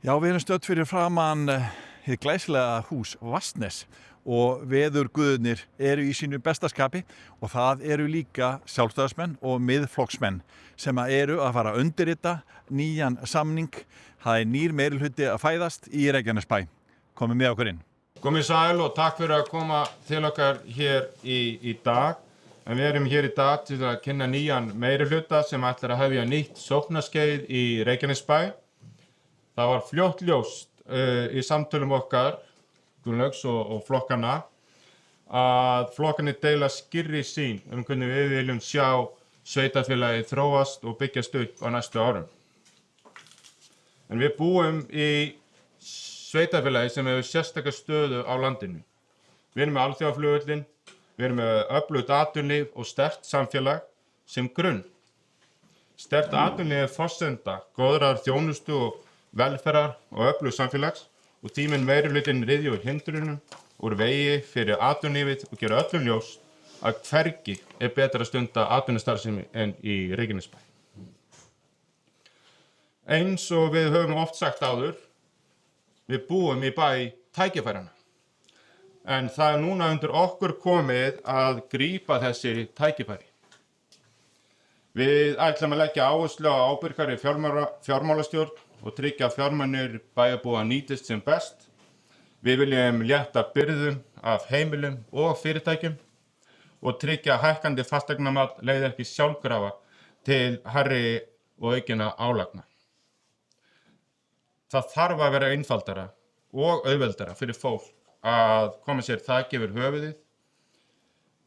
Já, við erum stödd fyrir framan hið glæsilega hús Vatnsnes og veðurguðirnir eru í sínu besta skapi og það eru líka sjálfstæðismenn og miðflokksmenn sem eru að fara að undirrita nýjan samning. Það er nýr meirihluti að fæðast í Reykjanesbæ. Komið með okkur inn. Komið sæl og takk fyrir að koma til okkar hér í dag. En við erum hér í dag til að kynna nýjan meirihluta sem ætlar að hefja nýtt sóknarskeið í Reykjanesbæ. Það var fljótt ljóst í samtölum okkar, Gunnlaugs og flokkana, að flokkarnir deila skýrri sýn hvernig við viljum sjá sveitarfélagið þróast og byggjast upp á næstu árum. En við búum í sveitarfélagi sem hefur sérstaka stöðu á landinu. Við erum með alþjóðaflugvöllinn, við erum með öflugt atvinnulíf og sterkt samfélag sem grunn. Sterkt atvinnulíf er forsenda góðrar þjónustu og velferðar og öflugs samfélags og því mun meirihlutinn ryðja úr hindrunum úr vegi fyrir atvinnulífið og gera öllum ljóst að hvergi er betra að stunda atvinnustarfsemi en í Reykjanesbæ. Eins og við höfum oft sagt áður, við búum í bæ tækifæranna. En það er núna undir okkur komið að grípa þessi tækifæri. Við ætlum að leggja áherslu á ábyrgari fjármálastjórn og tryggja að fjármunir bæjarbúa nýtist sem best. Við viljum létta byrðum af heimilum og fyrirtækjum og tryggja að hækkandi fasteignamat leiði ekki sjálfkrafa til hærri og aukinna álagna. Það þarf að vera einfaldara og auðveldara fyrir fólk að koma sér þaki yfir höfuðið.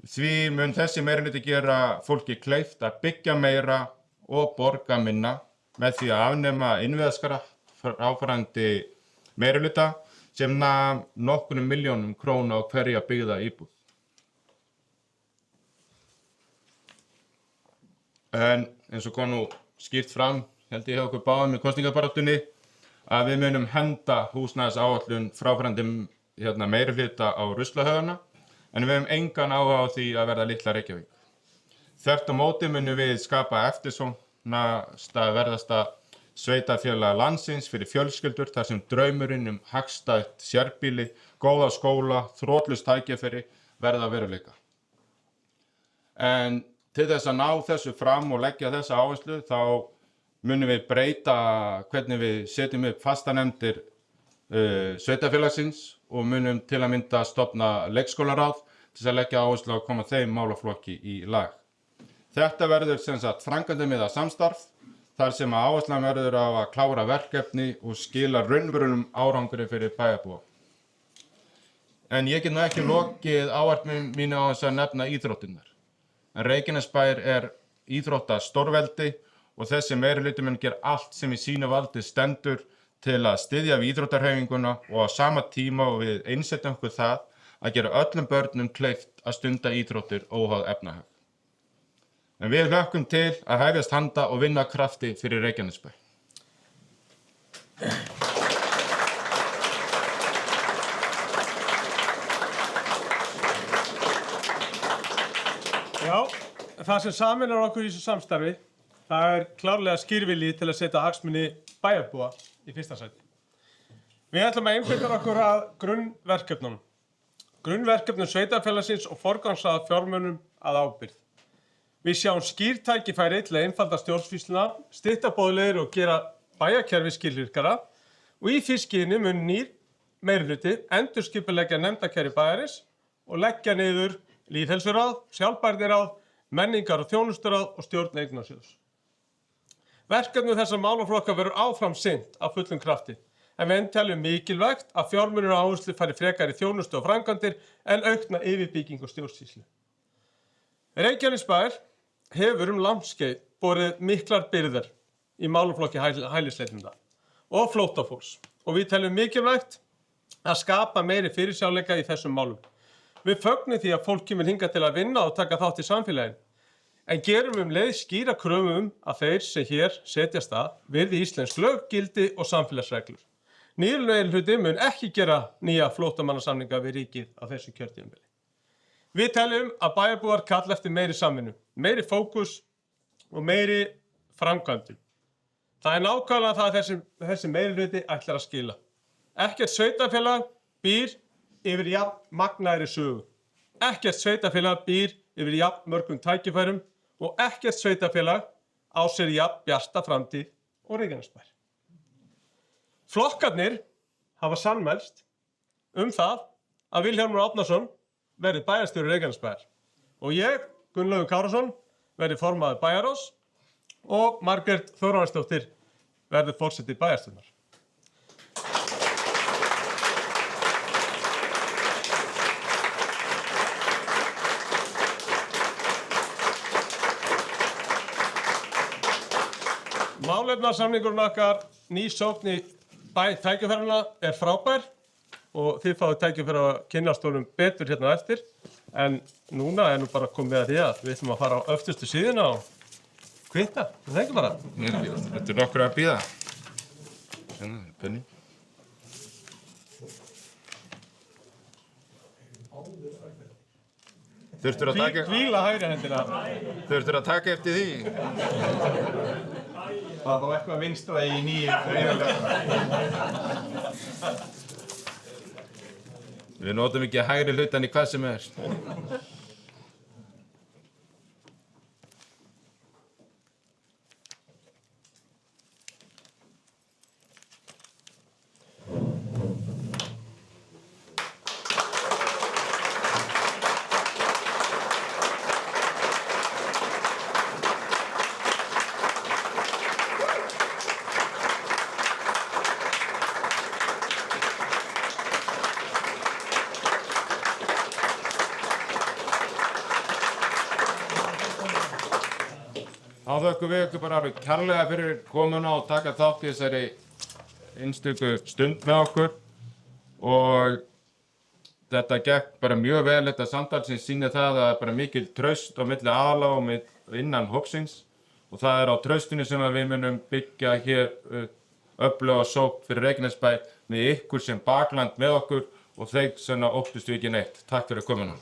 Því mun þessi meirihluti gera fólki kleift að byggja meira og borga minna með því að afnema innviðaskatt fráfarandi meirihluta sem nam nokkrum milljónum króna á hverja byggða íbúð. En eins og kom nú skýrt fram, held ég hjá okkur báðum í kosningabaráttunni, að við munum henda húsnæðisáætlun fráfarandi meirihluta á ruslahaugana, en við höfum engan áhuga á því að verða litla Reykjavík. Þvert á móti munum við skapa eftirsóknasta verðasta sveitarfélag landsins fyrir fjölskyldur þar sem draumurinn hagstætt sérbýli, góða skóla, þrotlust tækifæri verða að veruleika. En til þess að ná þessu fram og leggja þessa áherslu þá munum við breyta hvernig við setjum upp fastanefndir sveitarfélagsins og munum til að mynda stofna leikskólaráð til að leggja áherslu á að koma þeim málaflokki í lag. Þetta verður sem sagt framkvæmdamiðað samstarf þar sem áherslan verður á að klára verkefni og skila raunverulegum árangri fyrir bæjarbúa. En ég get nú ekki lokið ávarpi mínu á þess að nefna íþróttirnar. En Reykjanesbær er íþróttastórveldi og þessi meirihluti mun gera allt sem í sínu valdi stendur til að styðja við íþróttahreyfinguna og á sama tíma og við einsetjum okkur það að gera öllum börnum kleift að stunda íþróttir óháð efnahag. En við hlökkum til að hefjast handa og vinna krafti fyrir Reykjanesbæ. Já, það sem sameinar okkur í þessu samstarfi, það er klárlega skýrvilji til að setja hagsmuni bæjarbúa í fyrsta sæti. Við ætlum að einbeita okkur að grunnverkefnum sveitarfélagsins og forgangsraða fjármunum að ábyrgð. Við sjáum skýr tækifæri til að einfalda stjórnsýsluna, stytta boðleiðir og gera bæjarkerfið skilvirkara og í því skyni mun nýr meirihluti endurskipuleggja nefndakerfi bæjarins og leggja niður lýðheilsuráð, sjálfbærniráð, menningar- og þjónusturáð og stjórn eignarsjóðs. Verkefni þessar málaflokka verður áfram sinnt af fullum krafti, en við teljum mikilvægt að fjármunir og áherslu fari frekar í þjónustu og framkvæmdir en aukna yfirbygging og stjórnsýslu. Reykjanesbær hefur langt skeið borið miklar byrðar í málaflokki hælisleitenda og flóttafólks og við teljum mikilvægt að skapa meiri fyrirsjáanleika í þessum málum. Við fögnum því að fólk kemur hingað til að vinna og taka þátt í samfélaginu, en gerum leið skýra kröfum að þeir sem hér setjast að virði íslensk lög, gildi og samfélagsreglur. Nýr meirihluti mun ekki gera nýja flóttamannasamninga við ríkið á þessu kjörtímabili. Við teljum að bæjarbúar kalla eftir meiri samvinnu, meiri fókus og meiri framkvæmdum. Það er nákvæmlega það þessi meirihluti ætlar að skila. Ekkert sveitarfélag býr yfir jafn magnaðri sögu. Ekkert sveitarfélag býr yfir jafn mörgum tækifærum og ekkert sveitarfélag á sér jafn bjarta framtíð og Reykjanesbær. Flokkarnir hafa sammælst það að Vilhjálmur Árnason verði bæjarstjóri Reykjanesbæjar og ég, Gunnlaugur Kárason, verði formaður bæjarráðs og Margrét Þórarinsdóttir verði forseti bæjarstjórnar. Málefnasamningurinn okkar, ný sókn í tækifærana er frábær og þið fáið tækifæri að kynnast honum betur hérna á eftir. En núna er bara komið að því að við ætlum að fara á öftustu síðuna og kvitta. Það ekki bara? Þetta nokkur að bíða. Penni. Þurftur að taka... Hvíla hægri hendina. Þurftur að taka eftir því. Það var eitthvað vinstra í nýju. Við notum ekki hægri hlutan í hvað sem er. Þá þökkum við ykkur bara alveg kærlega fyrir komuna og taka þátt í þessari einstöku stund með okkur og þetta gekk bara mjög vel, þetta samtal sem sýnir það að það er bara mikil traust á milli aðala og innan hópsins og það er á traustinu sem við munum byggja hér öfluga sókn fyrir Reykjanesbæ með ykkur sem bakland með okkur og þeir sem óttust við ekki neitt. Takk fyrir komuna.